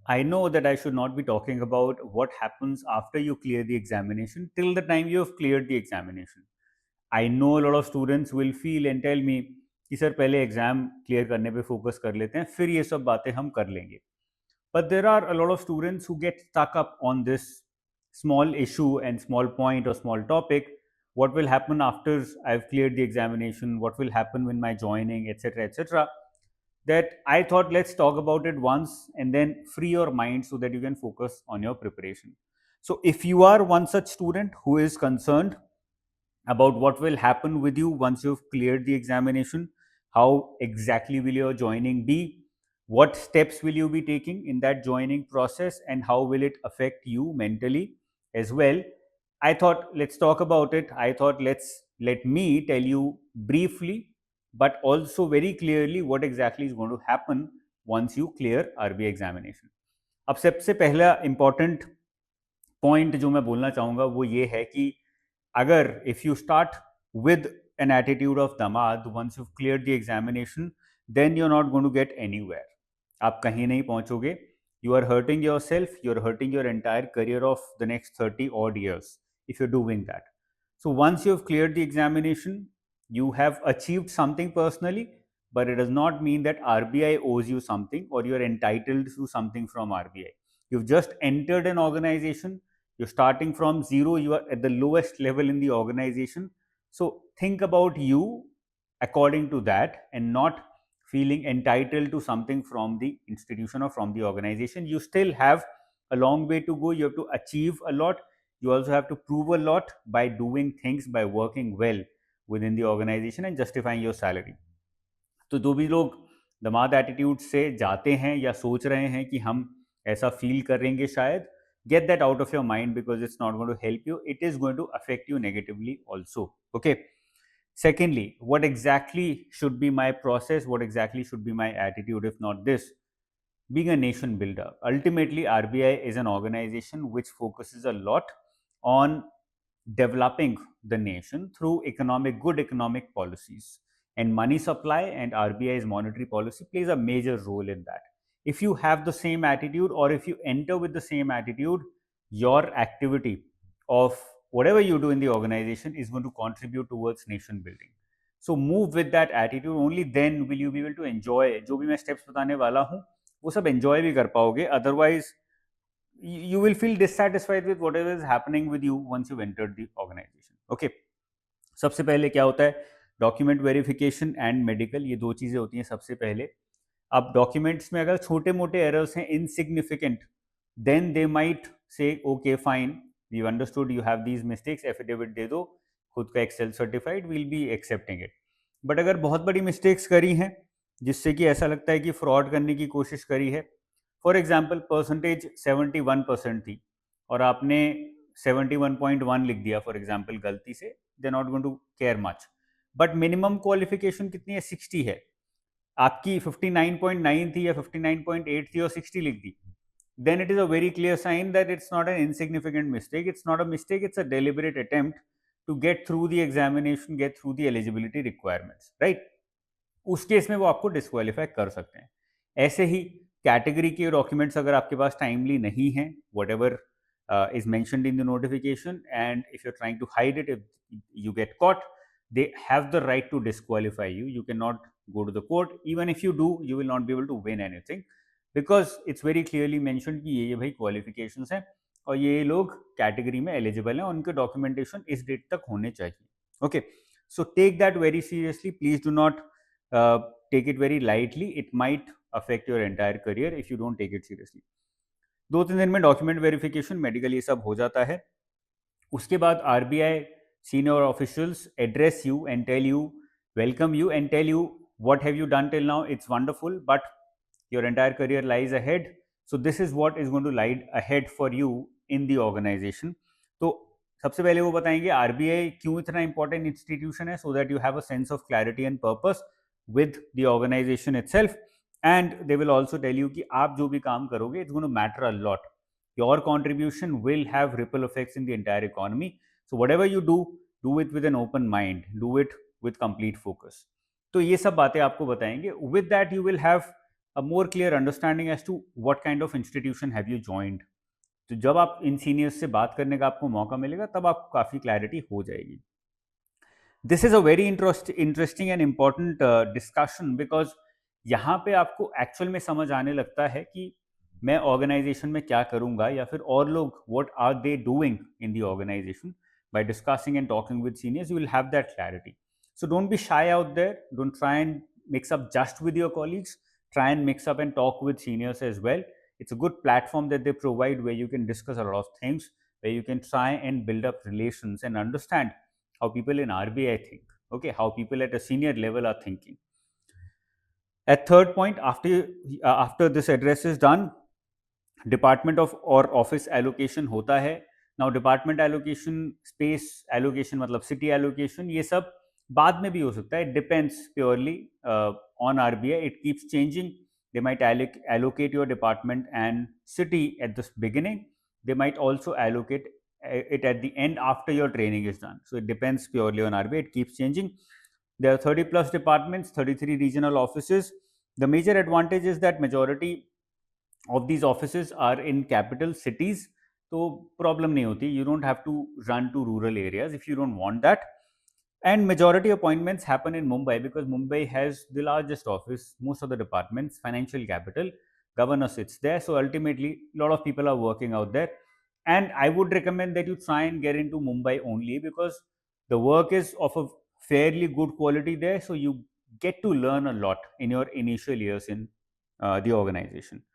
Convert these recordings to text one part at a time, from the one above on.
I know that I should not be talking about what happens after you clear the examination till the time you have cleared the examination. I know a lot of students will feel and tell me कि sir पहले exam clear करने पे focus कर लेते हैं फिर ये सब बातें हम कर लेंगे. But there are a lot of students who get stuck up on this small issue and small point or small topic. What will happen after I've cleared the examination? What will happen when my joining, etc., etc. That I thought let's talk about it once and then free your mind so that you can focus on your preparation. So, if you are one such student who is concerned about what will happen with you once you've cleared the examination, how exactly will your joining be, what steps will you be taking in that joining process, and how will it affect you mentally as well. I thought let's talk about it. I thought let me tell you briefly but also very clearly what exactly is going to happen once you clear RBI examination. अब सबसे पहला important point जो मैं बोलना चाहूँगा वो ये है कि अगर if you start with an attitude of damad once you've cleared the examination, then you're not going to get anywhere. आप कहीं नहीं पहुंचोगे. You are hurting yourself, you're hurting your entire career of the next 30 odd years if you're doing that. So once you've cleared the examination, you have achieved something personally, but it does not mean that RBI owes you something or you're entitled to something from RBI. You've just entered an organization, you're starting from zero, you are at the lowest level in the organization. So think about you according to that and not feeling entitled to something from the institution or from the organization. You still have a long way to go. You have to achieve a lot. You also have to prove a lot by doing things, by working well within the organization and justifying your salary. तो जो भी लोग दमाद attitude से जाते हैं या सोच रहे हैं कि हम ऐसा फील करेंगे शायद, get that out of your mind because it's not going to help you. It is going to affect you negatively also. Okay. Secondly, what exactly should be my process? What exactly should be my attitude if not this? Being a nation builder. Ultimately, RBI is an organization which focuses a lot on developing the nation through good economic policies. And money supply and RBI's monetary policy plays a major role in that. If you have the same attitude or if you enter with the same attitude, your activity of whatever you do in the organization is going to contribute towards nation building. So move with that attitude. Only then will you be able to enjoy जो भी मैं steps बताने वाला हूँ वो सब enjoy भी कर पाओगे. Otherwise you will feel dissatisfied with whatever is happening with you once you've entered the organization. Okay. सबसे पहले क्या होता है, डॉक्यूमेंट वेरिफिकेशन एंड मेडिकल, ये दो चीज़ें होती हैं सबसे पहले. अब डॉक्यूमेंट्स में अगर छोटे मोटे एरर्स हैं, insignificant, then they might say okay fine we understood you have these mistakes, affidavit दे दो खुद का एक्सेल certified, will be accepting it. But अगर बहुत बड़ी मिस्टेक्स करी हैं जिससे कि ऐसा लगता है कि फ्रॉड करने की कोशिश करी है, फॉर एग्जाम्पल परसेंटेज 71% थी और आपने 71.1 लिख दिया फॉर एग्जाम्पल गलती से, they not going to care much. But minimum qualification कितनी है, 60 है. आपकी 59.9 थी या 59.8 थी और 60 लिख दी, then it is a very clear sign that it's not an insignificant mistake. It's not a mistake, it's a deliberate attempt to get through the examination, get through the eligibility requirements, right? उस case में वो आपको disqualify कर सकते हैं. ऐसे ही category के documents अगर आपके पास टाइमली नहीं हैं, what ever is mentioned in the notification, and if you're trying to hide it, if you get caught, they have the right to disqualify you. You cannot go to the court. Even if you do, you will not be able to win anything because it's very clearly mentioned कि ये भाई qualifications हैं और ये लोग category में eligible हैं, उनके डॉक्यूमेंटेशन इस डेट तक होने चाहिए. Okay, so take that very seriously. Please do not take it very lightly. It might affect your entire career if you don't take it seriously. 2-3 दिन में डॉक्यूमेंट वेरिफिकेशन, मेडिकल, ये सब हो जाता है. उसके बाद RBI senior officials address you and tell you, welcome you and tell you what have you done till now. It's wonderful, but your entire career lies ahead. So this is what is going to lie ahead for you in the organization. तो सबसे पहले वो बताएंगे RBI क्यों इतना important institution है, so that you have a sense of clarity and purpose with the organization itself. And they will also tell you कि आप जो भी काम करोगे, it's going to matter a lot. Your contribution will have ripple effects in the entire economy. So whatever you do it with an open mind, do it with complete focus. तो ये सब बातें आपको बताएंगे. With that you will have a more clear understanding as to what kind of institution have you joined. तो जब आप इन seniors से बात करने का आपको मौका मिलेगा तब आपको काफ़ी क्लैरिटी हो जाएगी. This is a very interesting and important discussion, because यहाँ पे आपको एक्चुअल में समझ आने लगता है कि मैं ऑर्गेनाइजेशन में क्या करूँगा, या फिर और लोग what are they doing in the organisation. By discussing and talking with seniors you will have that clarity. So don't be shy out there, don't try and mix up just with your colleagues, try and mix up and talk with seniors as well. It's a good platform that they provide where you can discuss a lot of things, where you can try and build up relations and understand how people in RBI think, okay, how people at a senior level are thinking. At third point, after this address is done, department of और office allocation होता है. Now department allocation, space allocation मतलब city allocation, ये सब बाद में भी हो सकता है. Depends purely on RBI. It keeps changing. They might allocate your department and city at the beginning. They might also allocate it at the end after your training is done. So it depends purely on RBI. It keeps changing. There are 30 plus departments, 33 regional offices. The major advantage is that majority of these offices are in capital cities. तो problem नहीं होती. You don't have to run to rural areas if you don't want that. And majority appointments happen in Mumbai because Mumbai has the largest office, most of the departments, financial capital, governor sits there. So ultimately, a lot of people are working out there. And I would recommend that you try and get into Mumbai only because the work is of a fairly good quality there. So you get to learn a lot in your initial years in the organization.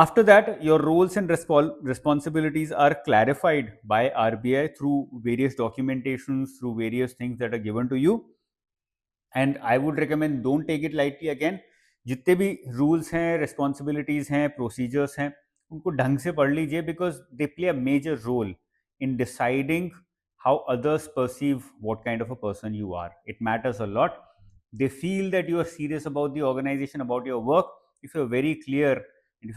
After that, your roles and responsibilities are clarified by RBI through various documentations, through various things that are given to you. And I would recommend, don't take it lightly. Again, जितने भी rules हैं, responsibilities हैं, procedures हैं, उनको ढंग से पढ़ लीजिए because they play a major role in deciding how others perceive what kind of a person you are. It matters a lot. They feel that you are serious about the organization, about your work, if you are very clear. And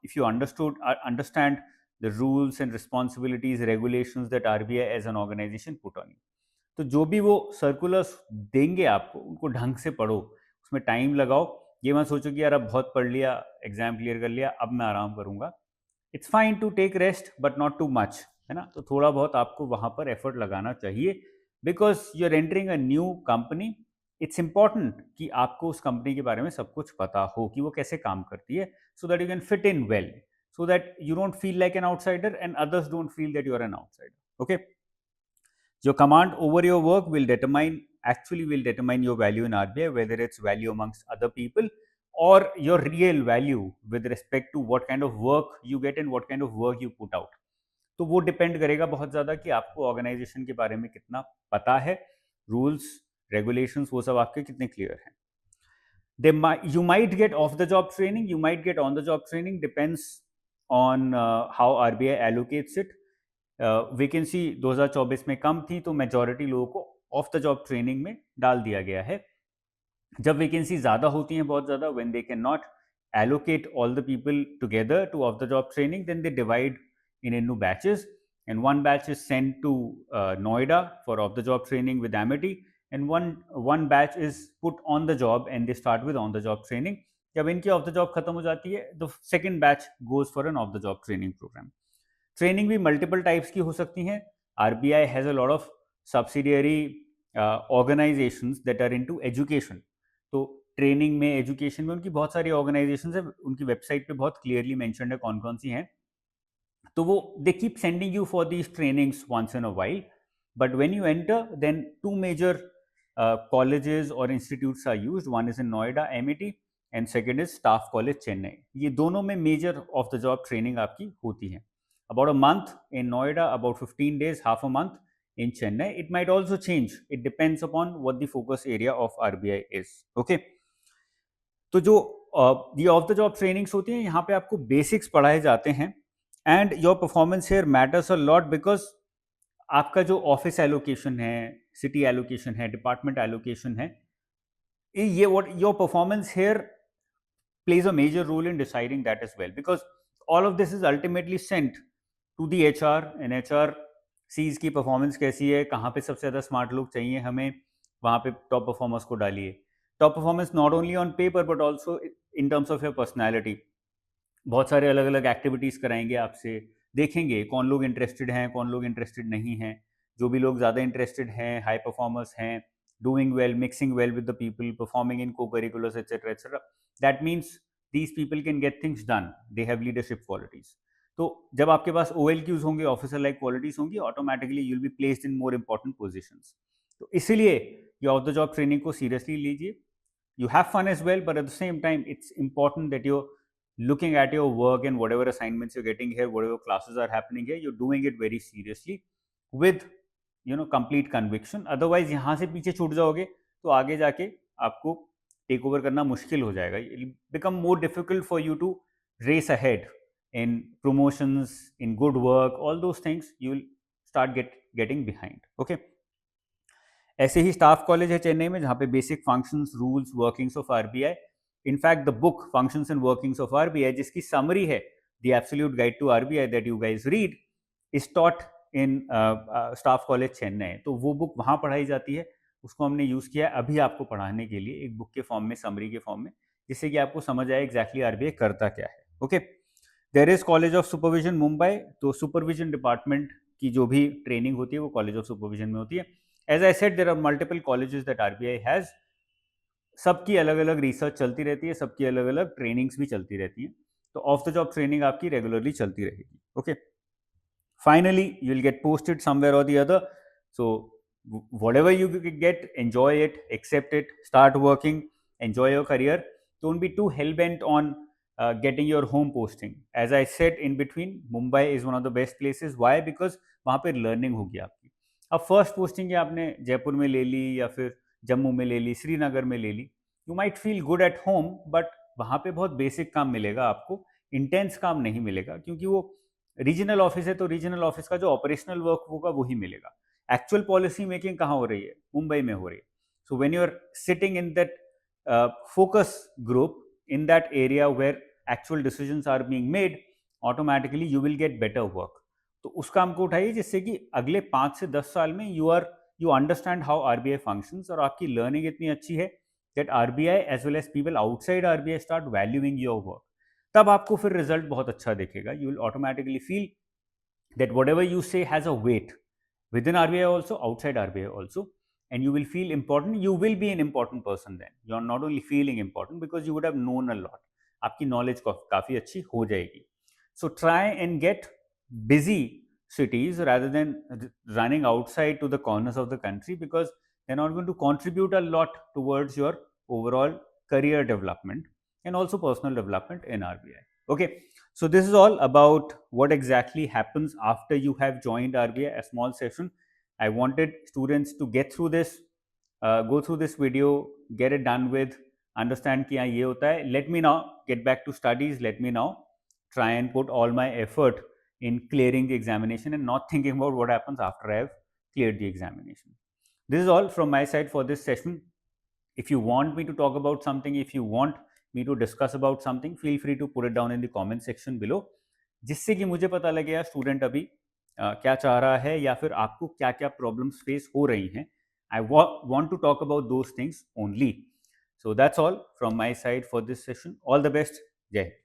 if you understand the rules and responsibilities, regulations that RBI as an organization put on you. तो जो भी वो circulars देंगे आपको, उनको ढंग से पढ़ो, उसमें टाइम लगाओ. ये मत सोचो कि यार अब बहुत पढ़ लिया, एग्जाम क्लियर कर लिया, अब मैं आराम करूंगा. It's fine to take rest but not too much, है ना. तो थोड़ा बहुत आपको वहां पर एफर्ट लगाना चाहिए because you are entering a new company. It's important कि आपको उस कंपनी के बारे में सब कुछ पता हो कि वो कैसे काम करती है, so that you can fit in well, so that you don't feel like an outsider and others don't feel that you are an outsider. Okay, your command over your work will determine your value in RBI, whether it's value amongst other people or your real value with respect to what kind of work you get and what kind of work you put out. तो वो depend करेगा बहुत ज़्यादा कि आपको organisation के बारे में कितना पता है, रूल्स रेगुलेशंस वो सब आपके कितने क्लियर हैं. You might get off the job training, you might get on the job training, depends on how RBI allocates it. Vacancy 2024 में कम थी तो मेजॉरिटी लोगों को ऑफ द जॉब ट्रेनिंग में डाल दिया गया है. जब वैकेंसी ज़्यादा होती हैं, बहुत ज़्यादा, when they can not allocate all the people together to off the job training, then they divide into batches, and one batch is sent to Noida for off the job training with Amity, and one batch is put on the job and they start with on the job training. जब इनकी of the job खत्म हो जाती है, the second batch goes for an off the job training program. Training भी multiple types की हो सकती हैं. RBI has a lot of subsidiary organisations that are into education. तो ट्रेनिंग में, एजुकेशन में उनकी बहुत सारी ऑर्गेनाइजेशंस है. उनकी वेबसाइट पे बहुत क्लियरली मेंशन्ड है कौन कौन सी हैं. तो वो they keep sending you for these trainings once in a while, but when you enter then to major colleges or institutes are used. One is in Noida, MET, and second is Staff College, Chennai. ये दोनों में measure of the job training आपकी होती है. About a month in Noida, about 15 days, half a month in Chennai. It might also change. It depends upon what the focus area of RBI is. Okay. तो जो ये off the job trainings होती हैं, यहाँ पे आपको basics पढ़ाए जाते हैं. And your performance here matters a lot because आपका जो ऑफिस एलोकेशन है, सिटी एलोकेशन है, डिपार्टमेंट एलोकेशन है, ये what your performance here plays a major role in deciding that as well, because all of this is ultimately sent to the HR, and HR sees की performance कैसी है, कहाँ पे सबसे ज़्यादा स्मार्ट लोग चाहिए हमें, वहाँ पे टॉप परफॉर्मर्स को डालिए. Top performance not only on paper but also in terms of your personality बहुत सारे अलग अलग एक्टिविटीज़ कराएंगे आपसे, देखेंगे कौन लोग इंटरेस्टेड हैं, कौन लोग इंटरेस्टेड नहीं हैं। जो भी लोग ज़्यादा इंटरेस्टेड हैं, हाई परफॉर्मर्स हैं, doing well, mixing well with the people, performing in co-curriculars etcetera, that means these people can get things done, they have leadership qualities. तो जब आपके पास OLQs होंगे, ऑफिसर लाइक क्वालिटीज़ होंगी, automatically you will be placed in more important positions. तो इसीलिए ये off the job training को सीरियसली लीजिए. You have fun as well, but at the same time, it's important that you're looking at your work and whatever assignments you're getting here, whatever classes are happening here, you're doing it very seriously with complete conviction. Otherwise, यहाँ से पीछे छूट जाओगे तो आगे जाके आपको take over करना मुश्किल हो जाएगा. It will become more difficult for you to race ahead in promotions, in good work, all those things you will start getting behind. Okay. ऐसे ही स्टाफ कॉलेज है चेन्नई में, जहाँ पे basic functions, rules, workings of RBI, in fact the book functions and workings of RBI, जिसकी summary है the absolute guide to RBI that you guys read, is taught in staff college Chennai. तो वो book वहाँ पढ़ाई जाती है, उसको हमने यूज़ किया है अभी आपको पढ़ाने के लिए एक बुक के फॉर्म में, समरी के फॉर्म में, जिससे कि आपको समझ आए एग्जैक्टली आरबीआई करता क्या है. Okay. There is college of supervision Mumbai. तो सुपरविजन डिपार्टमेंट की जो भी ट्रेनिंग होती है वो कॉलेज ऑफ सुपरविजन में होती है. As I said, there are multiple colleges that RBI has. सबकी अलग अलग रिसर्च चलती रहती है, सबकी अलग अलग ट्रेनिंग्स भी चलती रहती हैं. तो ऑफ द जॉब ट्रेनिंग आपकी रेगुलरली चलती रहेगी. Okay. Finally you will get posted somewhere or the other. So whatever you get, enjoy it, accept it, start working, enjoy your career. Don't be too hell-bent on getting your home posting. As I said in between, Mumbai is one of the best places. Why? Because वहाँ पे learning होगी आपकी. अब first posting या आपने जयपुर में ले ली या फिर जम्मू में ले ली, श्रीनगर में ले ली, you might feel good at home, but वहाँ पे बहुत बेसिक काम मिलेगा आपको, इंटेंस काम नहीं मिलेगा, क्योंकि वो रीजनल ऑफिस है. तो रीजनल ऑफिस का जो ऑपरेशनल वर्क होगा वही मिलेगा. एक्चुअल पॉलिसी मेकिंग कहाँ हो रही है? मुंबई में हो रही है. So when you are sitting in that focus group, in that area where actual decisions are being made, automatically you will get better work. तो उस काम को उठाइए जिससे कि अगले 5 से 10 साल में you understand how RBI functions, और आपकी लर्निंग इतनी अच्छी है that RBI as well as people outside RBI start valuing your work. तब आपको फिर रिजल्ट बहुत अच्छा दिखेगा. You will automatically feel that whatever you say has a weight within RBI also, outside RBI also, and you will feel important. You will be an important person then. You are not only feeling important because you would have known a lot. आपकी knowledge काफ़ी अच्छी हो जाएगी. So try and get busy cities rather than running outside to the corners of the country, because they're not going to contribute a lot towards your overall career development and also personal development in RBI. Okay, so this is all about what exactly happens after you have joined RBI, a small session. I wanted students to get through this, go through this video, get it done with, understand कि हाँ ये होता है. Let me now get back to studies. Let me now try and put all my effort in clearing the examination and not thinking about what happens after I have cleared the examination. This is all from my side for this session. If you want me to talk about something, if you want me to discuss about something, feel free to put it down in the comment section below, जिससे कि मुझे पता लगे student अभी क्या चाह रहा है या फिर आपको क्या क्या प्रॉब्लम्स फेस हो रही हैं. I want to talk about those things only. So that's all from my side for this session. All the best. Jai Hind.